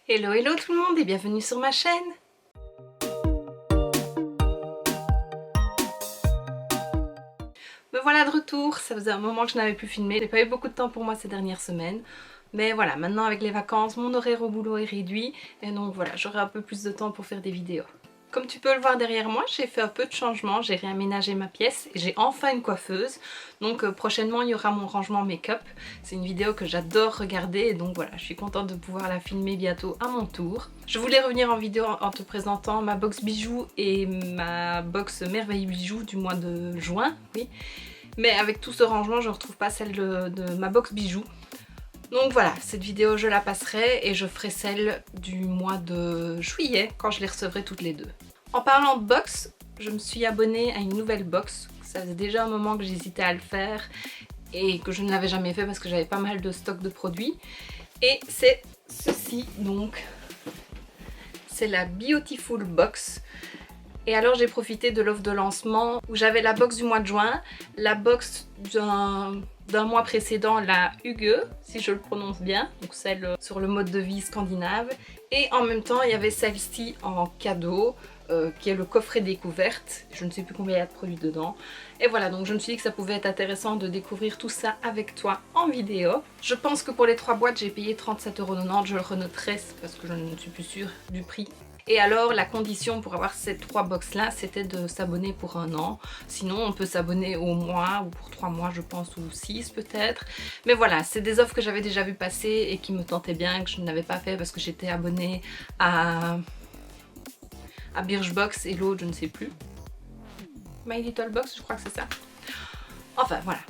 Hello hello tout le monde et bienvenue sur ma chaîne. Me voilà de retour, ça faisait un moment que je n'avais plus filmé, j'ai pas eu beaucoup de temps pour moi ces dernières semaines. Mais voilà, maintenant avec les vacances, mon horaire au boulot est réduit et donc voilà, j'aurai un peu plus de temps pour faire des vidéos. Comme tu peux le voir derrière moi, j'ai fait un peu de changement, j'ai réaménagé ma pièce et j'ai enfin une coiffeuse. Donc prochainement il y aura mon rangement make-up. C'est une vidéo que j'adore regarder et donc voilà, je suis contente de pouvoir la filmer bientôt à mon tour. Je voulais revenir en vidéo en te présentant ma box bijoux et ma box merveille bijoux du mois de juin, oui. Mais avec tout ce rangement, je ne retrouve pas celle de ma box bijoux. Donc voilà, cette vidéo je la passerai et je ferai celle du mois de juillet quand je les recevrai toutes les deux. En parlant de box, je me suis abonnée à une nouvelle box. Ça faisait déjà un moment que j'hésitais à le faire et que je ne l'avais jamais fait parce que j'avais pas mal de stock de produits. Et c'est ceci donc, c'est la Beautiful Box. Et alors j'ai profité de l'offre de lancement où j'avais la box du mois de juin, la box d'un mois précédent, la Hygge, si je le prononce bien, donc celle sur le mode de vie scandinave. Et en même temps il y avait celle-ci en cadeau, qui est le coffret découverte. Je ne sais plus combien il y a de produits dedans. Et voilà, donc je me suis dit que ça pouvait être intéressant de découvrir tout ça avec toi en vidéo. Je pense que pour les 3 boîtes j'ai payé 37,90 €, je le renoterai parce que je ne suis plus sûre du prix. Et alors la condition pour avoir ces 3 box là, c'était de s'abonner pour 1 an. Sinon on peut s'abonner au mois ou pour 3 mois je pense, ou 6 peut-être. Mais voilà, c'est des offres que j'avais déjà vu passer et qui me tentaient bien, que je n'avais pas fait parce que j'étais abonnée à Birchbox et l'autre je ne sais plus. My Little Box, je crois que c'est ça. Enfin voilà.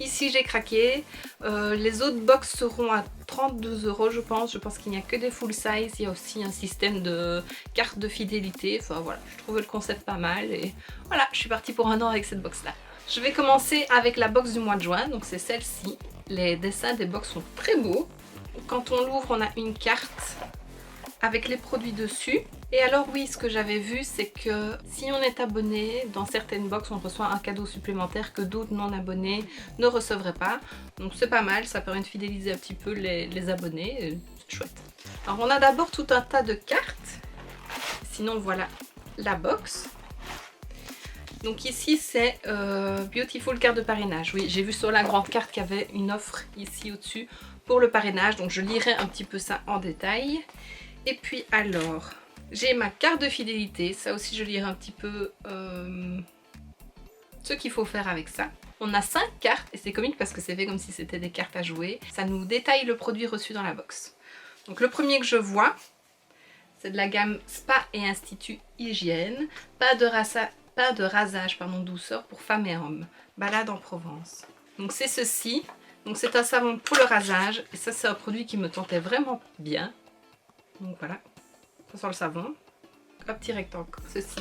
Ici j'ai craqué, les autres box seront à 32 € je pense qu'il n'y a que des full size, il y a aussi un système de carte de fidélité, enfin voilà, je trouvais le concept pas mal et voilà, je suis partie pour 1 an avec cette box là. Je vais commencer avec la box du mois de juin, donc c'est celle-ci. Les dessins des box sont très beaux. Quand on l'ouvre on a une carte avec les produits dessus. Et alors oui, ce que j'avais vu, c'est que si on est abonné, dans certaines box on reçoit un cadeau supplémentaire que d'autres non abonnés ne recevraient pas. Donc c'est pas mal, ça permet de fidéliser un petit peu les abonnés, c'est chouette. Alors on a d'abord tout un tas de cartes, sinon voilà la box. Donc ici c'est Beautiful carte de parrainage. Oui, j'ai vu sur la grande carte qu'il y avait une offre ici au-dessus pour le parrainage, donc je lirai un petit peu ça en détail. Et puis alors, j'ai ma carte de fidélité, ça aussi je lirai un petit peu ce qu'il faut faire avec ça. On a 5 cartes et c'est comique parce que c'est fait comme si c'était des cartes à jouer. Ça nous détaille le produit reçu dans la box. Donc le premier que je vois, c'est de la gamme Spa et Institut Hygiène. Pas de rasage douceur pour femmes et hommes. Balade en Provence. Donc c'est ceci. Donc c'est un savon pour le rasage et ça c'est un produit qui me tentait vraiment bien. Donc voilà, ça sent le savon, un petit rectangle, ceci.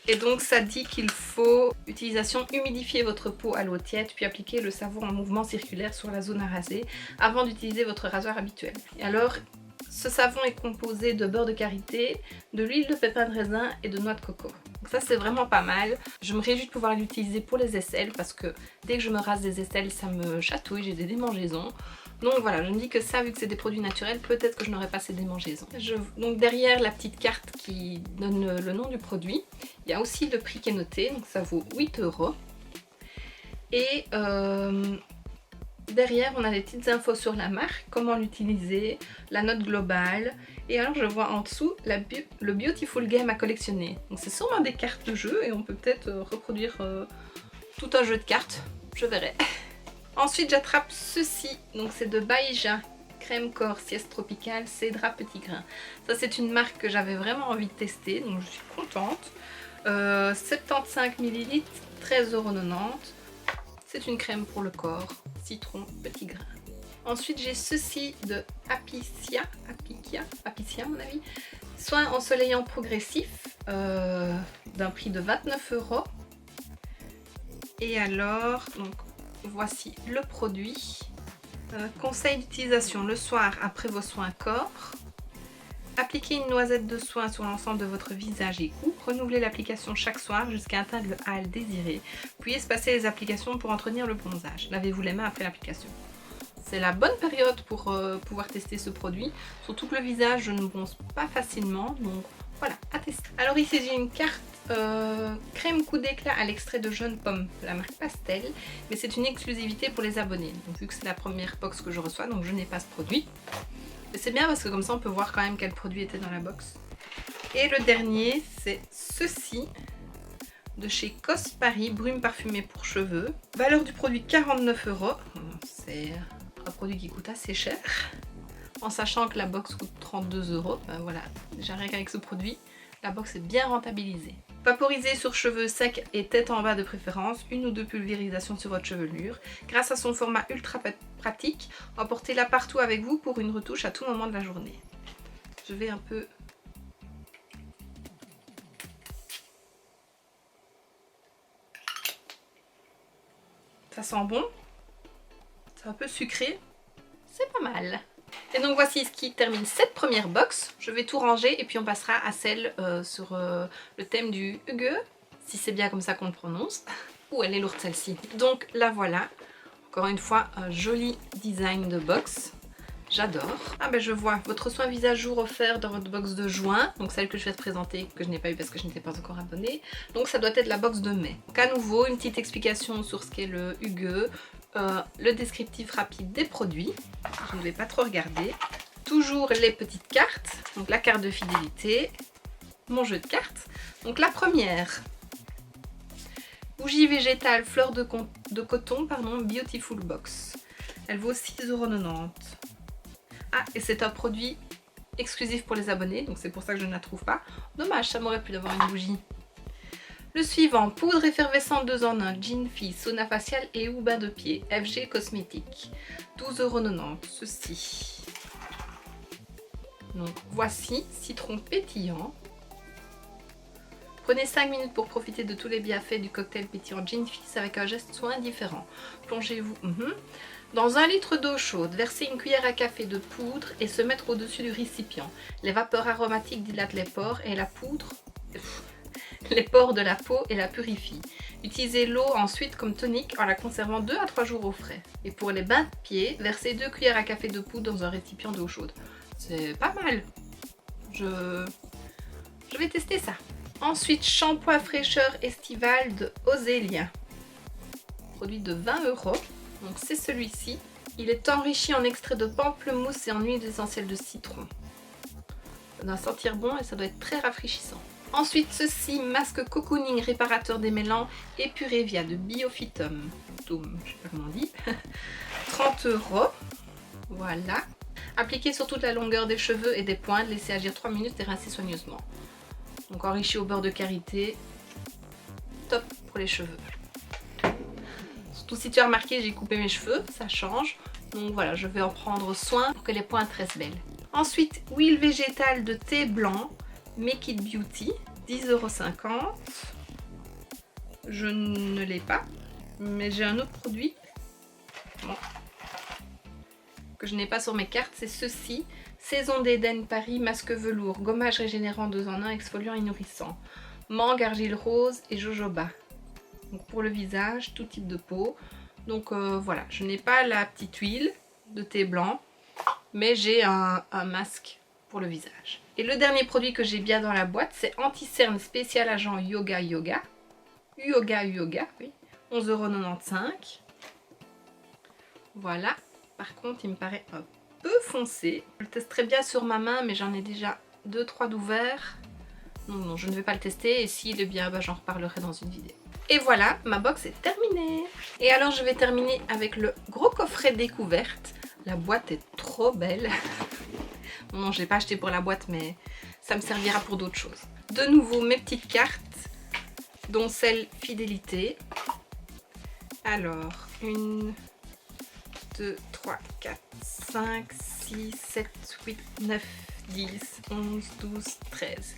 Et donc ça dit qu'il faut, utilisation, humidifier votre peau à l'eau tiède, puis appliquer le savon en mouvement circulaire sur la zone à raser, avant d'utiliser votre rasoir habituel. Et alors, ce savon est composé de beurre de karité, de l'huile de pépin de raisin et de noix de coco. Donc ça c'est vraiment pas mal. Je me réjouis de pouvoir l'utiliser pour les aisselles parce que dès que je me rase des aisselles, ça me chatouille, j'ai des démangeaisons. Donc voilà, je me dis que ça, vu que c'est des produits naturels, peut-être que je n'aurai pas ces démangeaisons. Donc derrière la petite carte qui donne le nom du produit, il y a aussi le prix qui est noté, donc ça vaut 8 €. Et derrière, on a des petites infos sur la marque, comment l'utiliser, la note globale. Et alors je vois en dessous le Beautiful Game à collectionner. Donc c'est sûrement des cartes de jeu et on peut peut-être reproduire tout un jeu de cartes, je verrai. Ensuite j'attrape ceci, donc c'est de Baija, crème corps sieste tropicale, cédra petit grain. Ça c'est une marque que j'avais vraiment envie de tester, donc je suis contente. 75 ml, 13,90 €. C'est une crème pour le corps, citron, petit grain. Ensuite j'ai ceci de Apicia à mon avis. Soin ensoleillant progressif, d'un prix de 29 €. Et alors, donc voici le produit. Conseil d'utilisation le soir après vos soins corps. Appliquez une noisette de soin sur l'ensemble de votre visage et cou. Renouvelez l'application chaque soir jusqu'à atteindre le hâle désiré. Puis espacez les applications pour entretenir le bronzage. Lavez-vous les mains après l'application. c'est la bonne période pour pouvoir tester ce produit. Surtout que le visage, je ne bronze pas facilement, donc voilà, à tester. Alors ici j'ai une carte crème coup d'éclat à l'extrait de jaune pomme de la marque Pastel, mais c'est une exclusivité pour les abonnés. Donc vu que c'est la première box que je reçois, donc je n'ai pas ce produit. Mais c'est bien parce que comme ça on peut voir quand même quel produit était dans la box. Et le dernier, c'est ceci, de chez COS Paris, brume parfumée pour cheveux. Valeur du produit 49 €. C'est un produit qui coûte assez cher. En sachant que la box coûte 32 €. Ben voilà, déjà rien qu'avec ce produit, la box est bien rentabilisée. Vaporisé sur cheveux secs et tête en bas de préférence, 1 ou 2 pulvérisations sur votre chevelure. Grâce à son format ultra pratique, emportez-la partout avec vous pour une retouche à tout moment de la journée. Je vais un peu... Ça sent bon, c'est un peu sucré, c'est pas mal. Et donc voici ce qui termine cette première box. Je vais tout ranger et puis on passera à celle sur le thème du Hygge, si c'est bien comme ça qu'on le prononce. Ouh, elle est lourde celle-ci. Donc la voilà, encore une fois un joli design de box. J'adore. Ah ben je vois, votre soin visage jour offert dans votre box de juin, donc celle que je vais te présenter, que je n'ai pas eu parce que je n'étais pas encore abonnée. Donc ça doit être la box de mai. Donc à nouveau, une petite explication sur ce qu'est le Hygge, le descriptif rapide des produits, je ne vais pas trop regarder. Toujours les petites cartes, donc la carte de fidélité, mon jeu de cartes. Donc la première, bougie végétale fleur de coton, pardon, Beautiful Box. Elle vaut 6,90 €. Ah, et c'est un produit exclusif pour les abonnés, donc c'est pour ça que je ne la trouve pas. Dommage, ça m'aurait plu d'avoir une bougie. Le suivant, poudre effervescente 2 en 1, Jean Fille, sauna facial et ou bain de pied, FG Cosmétique, 12,90 €, ceci. Donc voici, citron pétillant. Prenez 5 minutes pour profiter de tous les bienfaits du cocktail pétillant Jean Fizz avec un geste soin différent. Plongez-vous dans 1 litre d'eau chaude, versez une cuillère à café de poudre et se mettre au-dessus du récipient. Les vapeurs aromatiques dilatent les pores et la poudre, les pores de la peau et la purifient. Utilisez l'eau ensuite comme tonique en la conservant 2 à 3 jours au frais. Et pour les bains de pied, versez 2 cuillères à café de poudre dans un récipient d'eau chaude. C'est pas mal. Je vais tester ça. Ensuite, shampoing fraîcheur estival de Osélia. Produit de 20 €. Donc c'est celui-ci. Il est enrichi en extrait de pamplemousse et en huile essentielle de citron. Ça doit sentir bon et ça doit être très rafraîchissant. Ensuite, ceci, masque cocooning réparateur démêlant Epurevia de Biophytum. Je sais pas comment on dit. 30 €. Voilà. Appliquez sur toute la longueur des cheveux et des pointes. Laissez agir 3 minutes et rincez soigneusement. Donc enrichi au beurre de karité. Top pour les cheveux. Surtout si tu as remarqué, j'ai coupé mes cheveux. Ça change. Donc voilà, je vais en prendre soin pour que les pointes restent belles. Ensuite, huile végétale de thé blanc. Make It Beauty, 10,50 €. Je ne l'ai pas, mais j'ai un autre produit que je n'ai pas sur mes cartes, c'est ceci. Saison d'Éden Paris, masque velours, gommage régénérant 2 en 1, exfoliant et nourrissant. Mangue, argile rose et jojoba. Donc pour le visage, tout type de peau. Donc voilà, je n'ai pas la petite huile de thé blanc, mais j'ai un masque pour le visage. Et le dernier produit que j'ai bien dans la boîte, c'est anti-cerne spécial agent Yoga, oui. 11,95 €. Voilà. Par contre, il me paraît un peu foncé. Je le testerai bien sur ma main, mais j'en ai déjà 2-3 d'ouverts. Non, je ne vais pas le tester. Et s'il est bien, j'en reparlerai dans une vidéo. Et voilà, ma box est terminée. Et alors, je vais terminer avec le gros coffret découverte. La boîte est trop belle. Non, je ne l'ai pas acheté pour la boîte, mais ça me servira pour d'autres choses. De nouveau, mes petites cartes, dont celle fidélité. Alors, 1, 2, 3, 4, 5, 6, 7, 8, 9, 10, 11, 12, 13.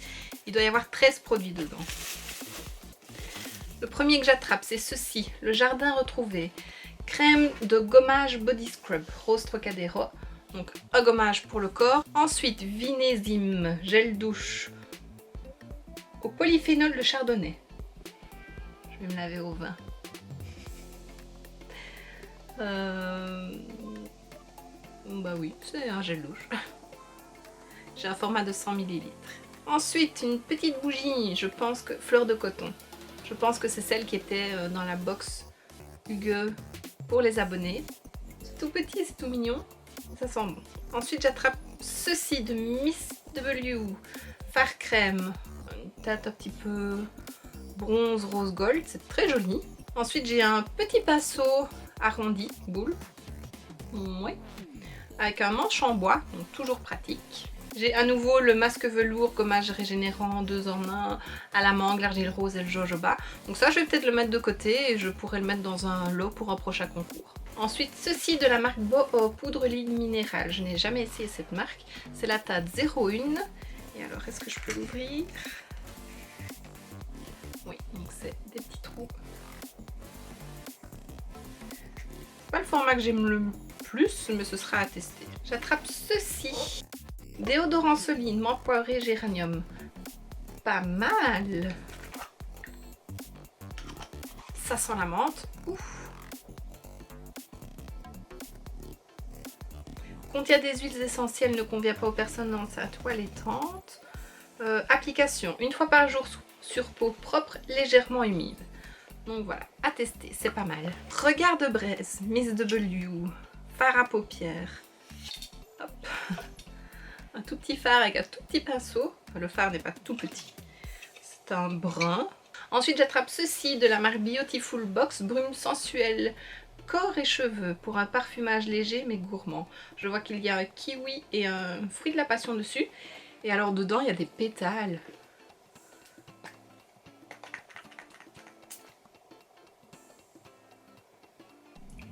Il doit y avoir 13 produits dedans. Le premier que j'attrape, c'est ceci, le Jardin Retrouvé. Crème de gommage body scrub, rose Trocadéro. Donc un gommage pour le corps. Ensuite, Vinésime, gel douche au polyphénol de chardonnay. Je vais me laver au vin. Bah oui, c'est un gel douche. J'ai un format de 100 ml. Ensuite, une petite bougie, je pense que fleur de coton. Je pense que c'est celle qui était dans la box Hugue pour les abonnés. C'est tout petit, c'est tout mignon. Ça sent bon. Ensuite, j'attrape ceci de Miss W Fard Crème. Une teinte un petit peu bronze, rose gold. C'est très joli. Ensuite, j'ai un petit pinceau arrondi, boule. Ouais. Avec un manche en bois, donc toujours pratique. J'ai à nouveau le masque velours gommage régénérant 2 en 1 à la mangue, l'argile rose et le jojoba. Donc ça, je vais peut-être le mettre de côté et je pourrais le mettre dans un lot pour un prochain concours. Ensuite, ceci de la marque Boho poudre ligne minérale. Je n'ai jamais essayé cette marque. C'est la teinte 01. Et alors, est-ce que je peux l'ouvrir? Oui, donc c'est des petits trous. C'est pas le format que j'aime le plus, mais ce sera à tester. J'attrape ceci. Déodorant solide, menthe poivrée, géranium. Pas mal. Ça sent la menthe. Ouf. Contient des huiles essentielles, ne convient pas aux personnes enceintes ou allaitantes. Application, une fois par jour sur peau propre, légèrement humide. Donc voilà, à tester, c'est pas mal. Regard de braise, Miss W, fard à paupières. Hop. Un tout petit fard avec un tout petit pinceau. Enfin, le fard n'est pas tout petit. C'est un brun. Ensuite, j'attrape ceci de la marque Beautiful Box Brume Sensuelle corps et cheveux pour un parfumage léger mais gourmand. Je vois qu'il y a un kiwi et un fruit de la passion dessus. Et alors dedans, il y a des pétales.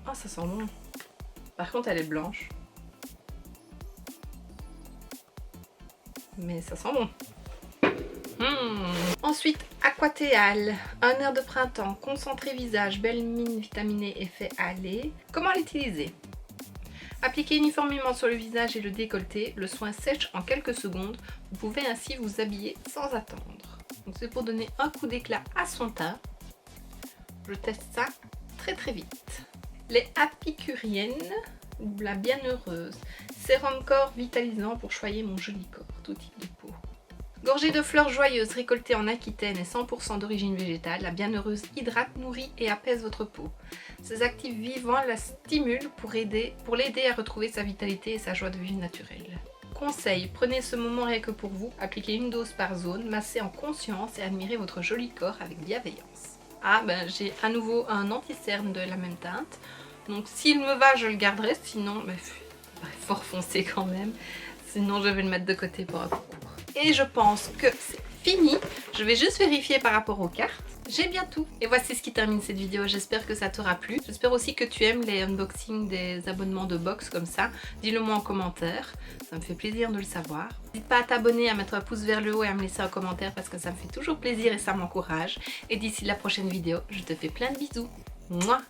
Oh, ça sent bon. Par contre, elle est blanche. Mais ça sent bon. Ensuite, Aquatéal, un air de printemps, concentré visage, belle mine vitaminée, effet allé. Comment l'utiliser? Appliquez uniformément sur le visage et le décolleté, le soin sèche en quelques secondes. Vous pouvez ainsi vous habiller sans attendre. Donc c'est pour donner un coup d'éclat à son teint. Je teste ça très vite. Les Apicuriennes, ou la bienheureuse, sérum corps vitalisant pour choyer mon joli corps, tout type de peau. Gorgée de fleurs joyeuses récoltées en Aquitaine et 100% d'origine végétale, la bienheureuse hydrate, nourrit et apaise votre peau. Ses actifs vivants la stimulent pour l'aider à retrouver sa vitalité et sa joie de vivre naturelle. Conseil, prenez ce moment rien que pour vous, appliquez une dose par zone, massez en conscience et admirez votre joli corps avec bienveillance. Ah ben j'ai à nouveau un anti-cerne de la même teinte, donc s'il me va je le garderai, sinon fort foncé quand même, sinon je vais le mettre de côté pour un concours. Et je pense que c'est fini, je vais juste vérifier par rapport aux cartes, j'ai bien tout. Et voici ce qui termine cette vidéo, j'espère que ça t'aura plu, j'espère aussi que tu aimes les unboxings des abonnements de box comme ça, dis-le moi en commentaire, ça me fait plaisir de le savoir. N'hésite pas à t'abonner, à mettre un pouce vers le haut et à me laisser un commentaire parce que ça me fait toujours plaisir et ça m'encourage. Et d'ici la prochaine vidéo, je te fais plein de bisous. Mouah.